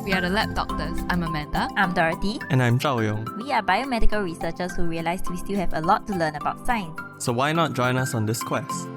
We are the Lab Doctors. I'm Amanda. I'm Dorothy. And I'm Zhao Yong. We are biomedical researchers who realized we still have a lot to learn about science. So why not join us on this quest?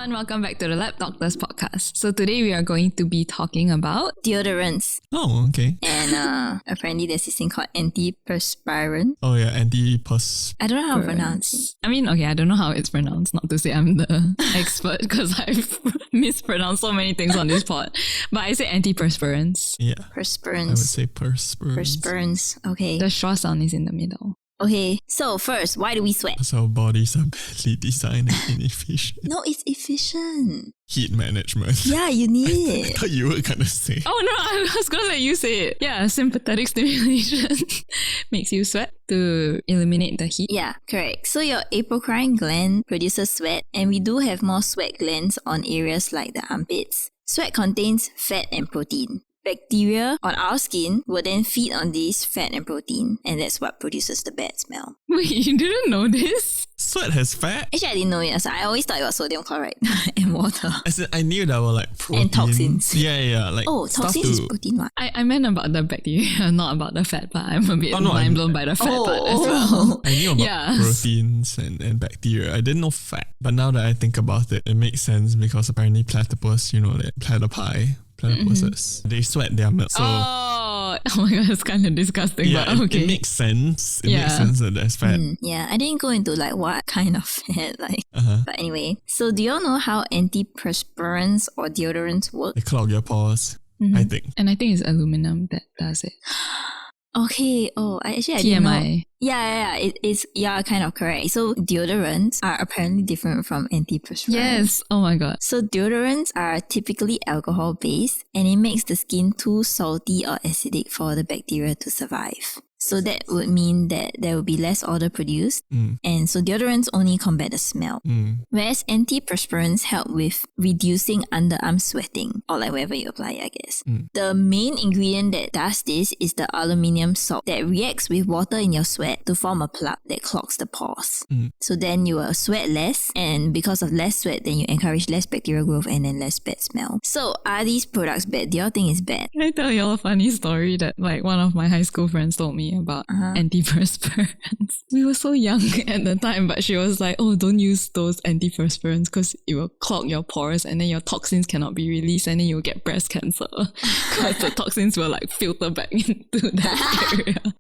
Welcome back to the Lab Doctors podcast. So today we are going to be talking about deodorants. Oh, okay. And apparently there's this thing called antiperspirant. Oh yeah, antiperspirants. I don't know how to pronounce it. I mean, okay, I don't know how it's pronounced. Not to say I'm the expert because I've mispronounced so many things on this pod. But I say antiperspirants. Yeah. Perspirants. I would say perspirants. Perspirants. Okay. The schwa sound is in the middle. Okay, so first, why do we sweat? Because our bodies are badly designed and inefficient. No, it's efficient. Heat management. Yeah, you need I it. thought you were gonna say. Oh no, I was gonna let you say it. Yeah, sympathetic stimulation makes you sweat to eliminate the heat. Yeah, correct. So your apocrine gland produces sweat, and we do have more sweat glands on areas like the armpits. Sweat contains fat and protein. Bacteria on our skin will then feed on this fat and protein, and that's what produces the bad smell. Wait, you didn't know this? Sweat has fat? Actually, I didn't know it. So I always thought it was sodium chloride and water. As in, I knew there were like proteins. And toxins. Yeah. Like toxins is protein, what? I meant about the bacteria, not about the fat part. I'm a bit mind blown by the fat part as well. I knew about proteins and bacteria. I didn't know fat. But now that I think about it, it makes sense because apparently platypus, that platypi, platypuses, they sweat their milk. So oh my god, it's kind of disgusting. yeah, but okay. it makes sense. It makes sense that there's fat. Yeah, I didn't go into like what kind of fat, But anyway, so do you all know how antiperspirants or deodorants work? They clog your pores, I think. And I think it's aluminium that does it. Okay. Oh, I didn't know. TMI. Yeah. It's kind of correct. So deodorants are apparently different from antiperspirants. Yes. Oh my god. So deodorants are typically alcohol based, and it makes the skin too salty or acidic for the bacteria to survive. So that would mean that there will be less odor produced, and so deodorants only combat the smell. Whereas antiperspirants help with reducing underarm sweating, or like wherever you apply it, I guess. The main ingredient that does this is the aluminium salt that reacts with water in your sweat to form a plug that clogs the pores. So then you will sweat less, and because of less sweat, then you encourage less bacterial growth and then less bad smell. So are these products bad? Do you all think it's bad? Can I tell you all a funny story that like one of my high school friends told me about antiperspirants? We were so young at the time, but she was like, oh, don't use those antiperspirants because it will clog your pores and then your toxins cannot be released and then you'll get breast cancer because the toxins will like filter back into that area.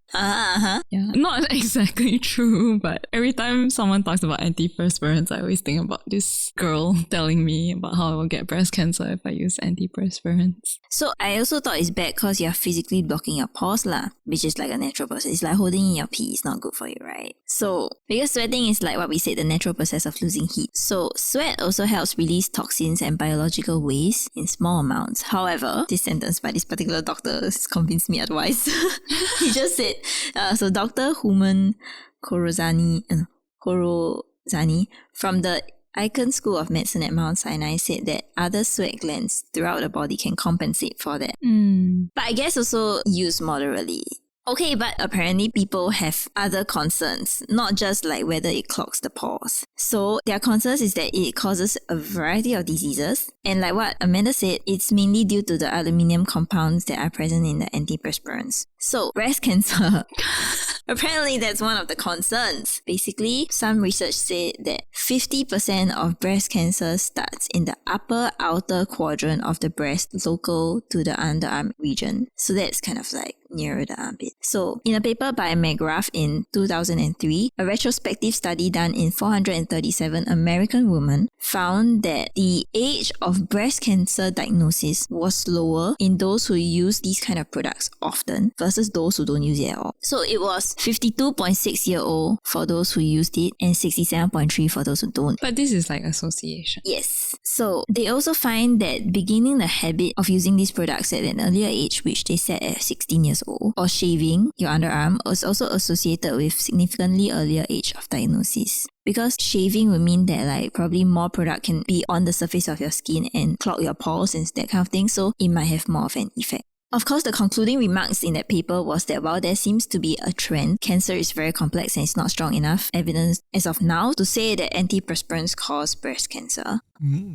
Yeah, not exactly true, but every time someone talks about antiperspirants, I always think about this girl telling me about how I will get breast cancer if I use antiperspirants. So I also thought it's bad because you're physically blocking your pores lah, which is like a natural process. It's like holding in your pee. It's not good for you, right? So because sweating is like what we said, the natural process of losing heat. So sweat also helps release toxins and biological waste in small amounts. However, this sentence by this particular doctor has convinced me otherwise. He just said, so Dr. Human Korozani from the Icahn School of Medicine at Mount Sinai said that other sweat glands throughout the body can compensate for that. But I guess also use moderately. Okay, but apparently people have other concerns, not just like whether it clogs the pores. So their concerns is that it causes a variety of diseases. And like what Amanda said, it's mainly due to the aluminium compounds that are present in the antiperspirants. So breast cancer, apparently that's one of the concerns. Basically, some research said that 50% of breast cancer starts in the upper outer quadrant of the breast, local to the underarm region. So that's kind of like near the armpit. So in a paper by McGrath in 2003, a retrospective study done in 437 American women found that the age of breast cancer diagnosis was lower in those who use these kind of products often versus those who don't use it at all. So it was 52.6-year-old for those who used it and 67.3 for those who don't. But this is like association. Yes. So they also find that beginning the habit of using these products at an earlier age, which they set at 16 years old, or shaving your underarm was also associated with significantly earlier age of diagnosis. Because shaving would mean that like probably more product can be on the surface of your skin and clog your pores and that kind of thing, so it might have more of an effect. Of course, the concluding remarks in that paper was that while there seems to be a trend, cancer is very complex and it's not strong enough evidence as of now to say that antiperspirants cause breast cancer.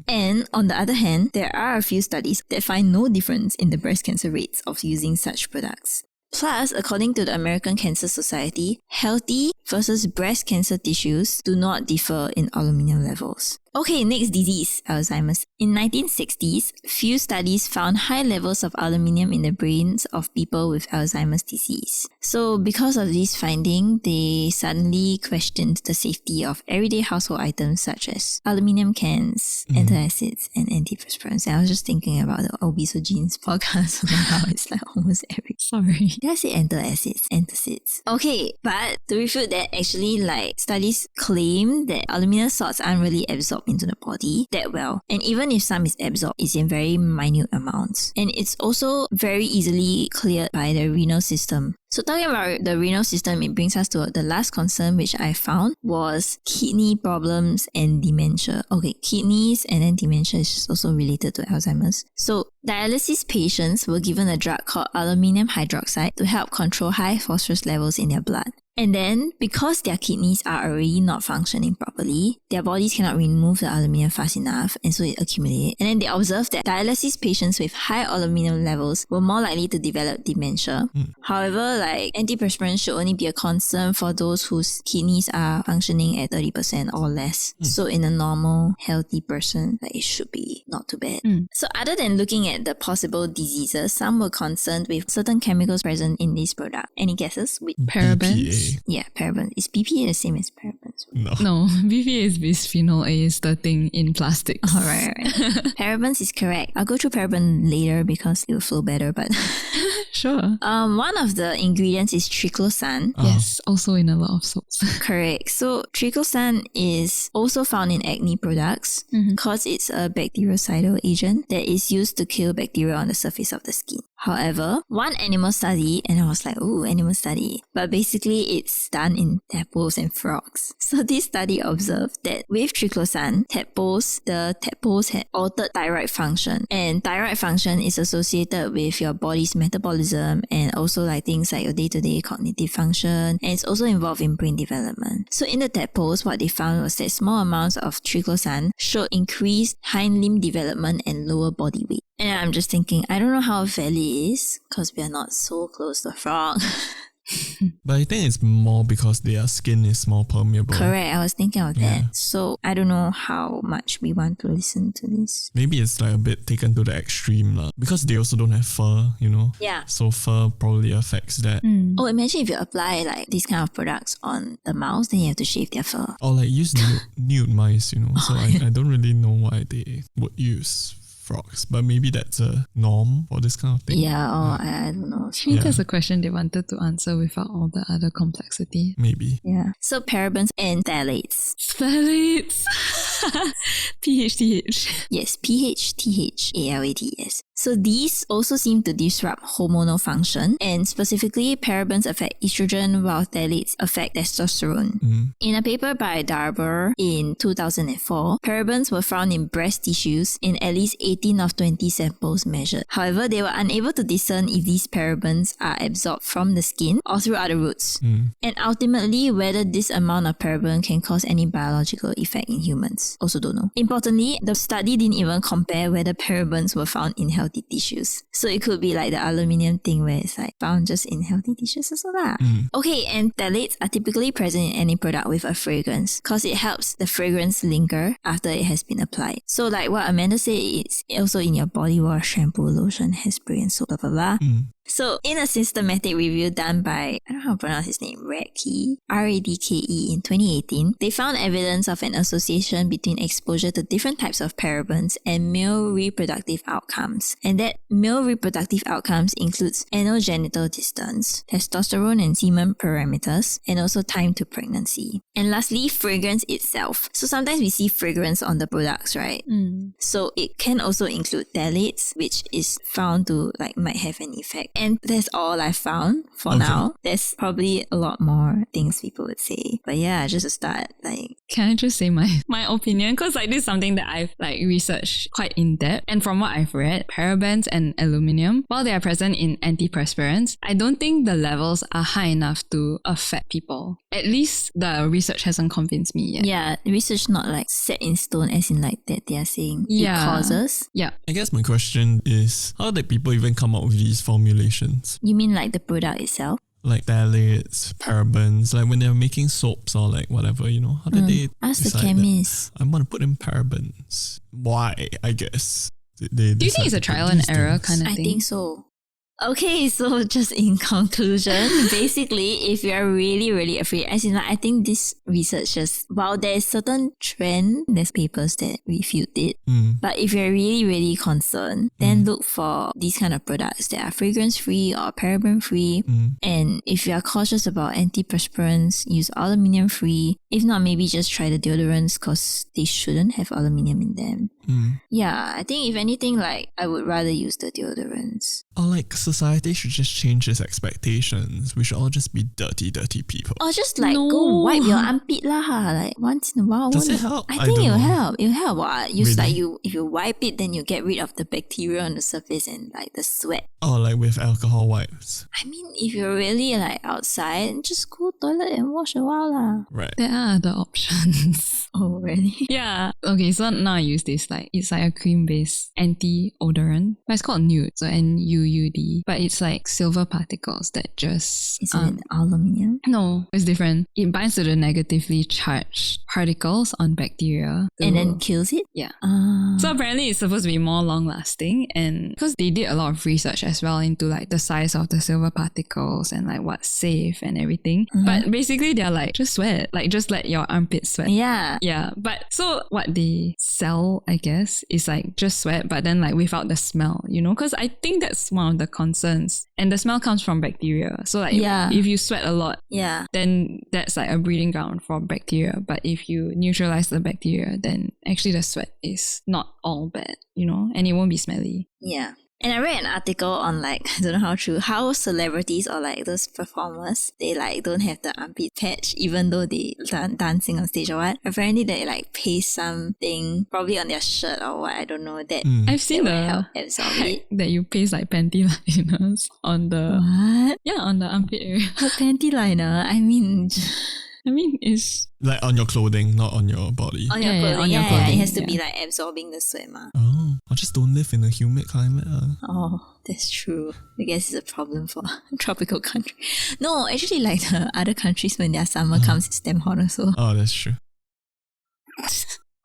And on the other hand, there are a few studies that find no difference in the breast cancer rates of using such products. Plus, according to the American Cancer Society, healthy versus breast cancer tissues do not differ in aluminium levels. Okay, next disease, Alzheimer's. In 1960s, few studies found high levels of aluminium in the brains of people with Alzheimer's disease. So because of this finding, they suddenly questioned the safety of everyday household items such as aluminium cans, antacids, and antiperspirants. And I was just thinking about the Obesogenes podcast about how it's like almost every... Sorry. Did I say antacids? Antacids. Okay, but to refute that, actually, like, studies claim that aluminium salts aren't really absorbed into the body that well. And even if some is absorbed, it's in very minute amounts. And it's also very easily cleared by the renal system. So talking about the renal system, it brings us to the last concern which I found was kidney problems and dementia. Okay, kidneys and then dementia is also related to Alzheimer's. So dialysis patients were given a drug called aluminium hydroxide to help control high phosphorus levels in their blood. And then, because their kidneys are already not functioning properly, their bodies cannot remove the aluminium fast enough, and so it accumulates. And then they observed that dialysis patients with high aluminium levels were more likely to develop dementia. However, like, antiperspirants should only be a concern for those whose kidneys are functioning at 30% or less. So in a normal, healthy person, like, it should be not too bad. So other than looking at the possible diseases, some were concerned with certain chemicals present in this product. Any guesses? Parabens? Yeah, parabens. Is BPA the same as parabens? No, BPA is bisphenol A, is the thing in plastics. Alright. Parabens is correct. I'll go through paraben later because it will flow better, but... Sure. One of the ingredients is triclosan. Yes, also in a lot of soaps. Correct. So triclosan is also found in acne products because it's a bactericidal agent that is used to kill bacteria on the surface of the skin. However, one animal study, and I was like, ooh, animal study. But basically, it's done in tadpoles and frogs. So this study observed that with triclosan, the tadpoles had altered thyroid function. And thyroid function is associated with your body's metabolism and also like things like your day-to-day cognitive function. And it's also involved in brain development. So in the tadpoles, what they found was that small amounts of triclosan showed increased hind limb development and lower body weight. And I'm just thinking, I don't know how valid it is because we are not so close to a frog. But I think it's more because their skin is more permeable. Correct, I was thinking of that. So I don't know how much we want to listen to this. Maybe it's like a bit taken to the extreme because they also don't have fur, you know? Yeah. So fur probably affects that. Oh, imagine if you apply like these kind of products on the mouse, then you have to shave their fur. Or like use nude mice, you know? So I don't really know why they would use frogs, but maybe that's a norm for this kind of thing. Yeah, or I don't know. I think that's a question they wanted to answer without all the other complexity. Maybe. Yeah. So parabens and phthalates. Phthalates! PHTH. Yes, PHTHALATES. So these also seem to disrupt hormonal function, and specifically parabens affect estrogen while phthalates affect testosterone. In a paper by Darber in 2004, parabens were found in breast tissues in at least 18 of 20 samples measured. However, they were unable to discern if these parabens are absorbed from the skin or through other routes. And ultimately, whether this amount of paraben can cause any biological effect in humans. Also don't know. Importantly, the study didn't even compare whether parabens were found in healthy tissues. So it could be like the aluminium thing where it's like found just in healthy tissues also lah. Okay, and phthalates are typically present in any product with a fragrance because it helps the fragrance linger after it has been applied. So like what Amanda said, it's also in your body wash, shampoo, lotion, hairspray, and so blah blah blah. So, in a systematic review done by, I don't know how to pronounce his name, Radke, Radke in 2018, they found evidence of an association between exposure to different types of parabens and male reproductive outcomes. And that male reproductive outcomes includes anogenital distance, testosterone and semen parameters, and also time to pregnancy. And lastly, fragrance itself. So, sometimes we see fragrance on the products, right? So, it can also include phthalates, which is found to might have an effect. And that's all I found for now. There's probably a lot more things people would say. But yeah, just to start, like... Can I just say my opinion? Because this is something that I've researched quite in depth. And from what I've read, parabens and aluminium, while they are present in antiperspirants, I don't think the levels are high enough to affect people. At least the research hasn't convinced me yet. Yeah, the research not set in stone as in that they are saying it causes. Yeah. I guess my question is, how did people even come up with these formulations? You mean the product itself? Like phthalates, parabens, when they're making soaps or whatever, how did they ask the decide chemist? I want to put in parabens. Why, I guess? Do you think it's a trial and error kind of thing? I think so. Okay, so just in conclusion, basically, if you're really, really afraid, as in I think this research just, while there's certain trend, there's papers that refute it. But if you're really, really concerned, then look for these kind of products that are fragrance-free or paraben-free. And if you're cautious about antiperspirants, use aluminium-free. If not, maybe just try the deodorants because they shouldn't have aluminium in them. Yeah, I think if anything, I would rather use the deodorants. Or society should just change its expectations. We should all just be dirty people. Or just go wipe your armpit lah. Once in a while. Does it help? I think it'll help. It'll help. Really? If you wipe it, then you get rid of the bacteria on the surface and the sweat. Or with alcohol wipes. I mean, if you're really outside, just go toilet and wash a while lah. Right. There are other options. Oh, really? Yeah. Okay, so now I use this it's a cream-based anti-odorant. But it's called Nude, so NUUD. But it's silver particles that just... Is it aluminium? No, it's different. It binds to the negatively charged particles on bacteria. And then kills it? Yeah. So apparently it's supposed to be more long-lasting, and because they did a lot of research as well into the size of the silver particles and what's safe and everything. But basically they're just sweat. Just let your armpit sweat. Yeah. Yeah. But so what they sell, I guess, is just sweat, but then without the smell, because I think that's one of the concerns. And the smell comes from bacteria. So if you sweat a lot, then that's a breeding ground for bacteria. But if you neutralize the bacteria, then actually the sweat is not all bad, and it won't be smelly. Yeah. And I read an article on I don't know how true, how celebrities or those performers, they don't have the armpit patch even though they dancing on stage or what. Apparently they paste something probably on their shirt or what, I don't know, that I've seen that will the help absorb it. that you paste panty liners on the... What? Yeah, on the armpit area. A panty liner? I mean, it's... on your clothing, not on your body. On your clothing, on your clothing. It has to be absorbing the sweat ma. Oh, I just don't live in a humid climate. Oh, that's true. I guess it's a problem for tropical country. No, actually the other countries when their summer comes, it's damn hot also. Oh, that's true.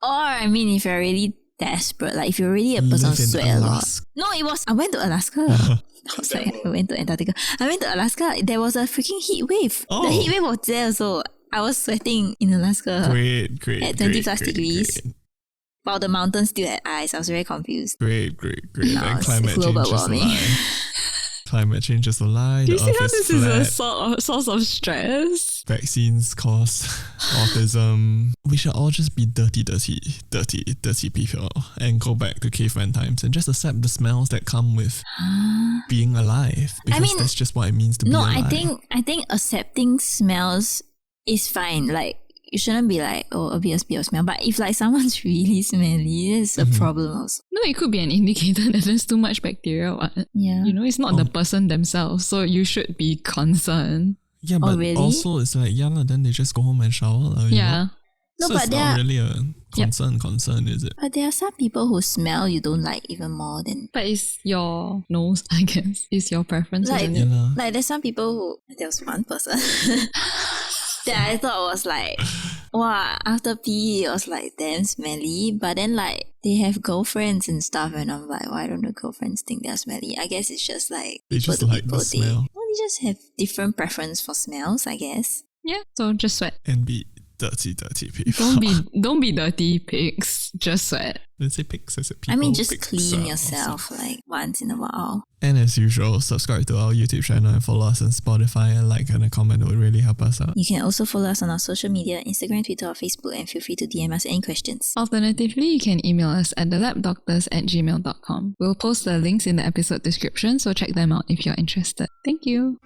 Or if you're really desperate, if you're really a person who sweat a lot. No, I went to Alaska. I went to Antarctica. I went to Alaska. There was a freaking heat wave. Oh. The heat wave was there also. I was sweating in Alaska. Great. At 20 plus degrees. While the mountains still had ice. I was very confused. Great. No, And it's climate global change is a warming. lie. Climate change is a lie. Do you The see earth how is this is a flat. source of stress? Vaccines cause autism. We should all just be dirty people and go back to caveman times and just accept the smells that come with being alive. Because that's just what it means to be alive. I think accepting smells is fine. You shouldn't be a bit of smell. But if someone's really smelly, that's a problem also. No, it could be an indicator that there's too much bacteria. Yeah. It's not the person themselves, so you should be concerned. Yeah, but really? also it's then they just go home and shower. Yeah. No, so but it's not really a concern, is it? But there are some people who smell you don't like even more than... But it's your nose, I guess. It's your preference, isn't it? Yeah. There's some people who... There was one person that I thought was wow, after pee it was damn smelly. But then they have girlfriends and stuff and I'm why don't the girlfriends think they're smelly? I guess it's just they just like the smell. They just have different preference for smells, I guess. Yeah, so just sweat. And be dirty people. Don't be dirty, pigs. Just sweat. Didn't say pigs, I said people. I mean, just Pigs clean are yourself awesome. like once in a while. And as usual, subscribe to our YouTube channel and follow us on Spotify, and like and a comment would really help us out. You can also follow us on our social media, Instagram, Twitter, or Facebook, and feel free to DM us any questions. Alternatively, you can email us at thelabdoctors@gmail.com. We'll post the links in the episode description, so check them out if you're interested. Thank you.